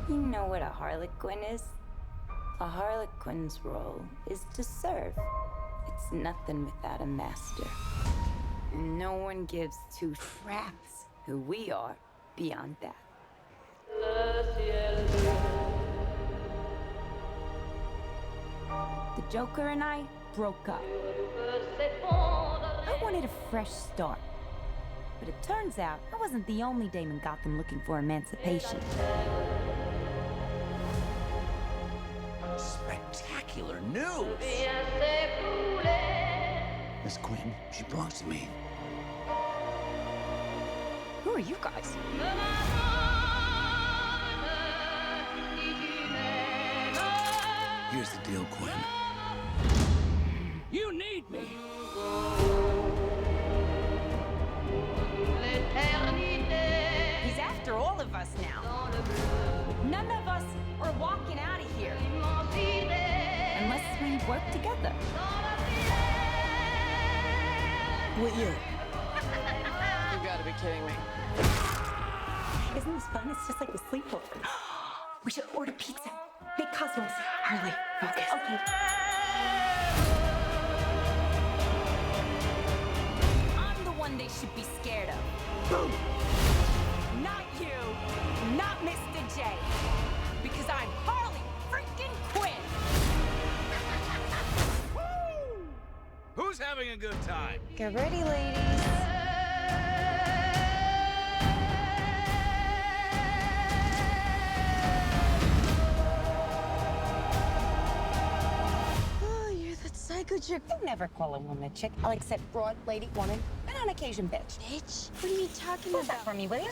You know what a Harley Quinn is? A Harley Quinn's role is to serve. It's nothing without a master. And no one gives two craps who we are beyond that. The Joker and I broke up. I wanted a fresh start. But it turns out I wasn't the only dame in Gotham looking for emancipation. Spectacular news! Miss Quinn, she belongs to me. Who are you guys? Here's the deal, Quinn. You need me! He's after all of us now. None of us are walking out of here unless we work together. What year? You gotta be kidding me. Isn't this fun? It's just like a sleepover. We should order pizza. Big Cosmos. Harley, focus. Okay. I'm the one they should be scared of. Not you. Not Mr. J. Because I'm Harley freaking Quinn. Who's having a good time? Get ready, ladies. Oh, you're that psycho chick. I never call a woman a chick. I'll accept broad, lady, woman, and on occasion bitch. Bitch? What are you talking Hold that about? for me, will you?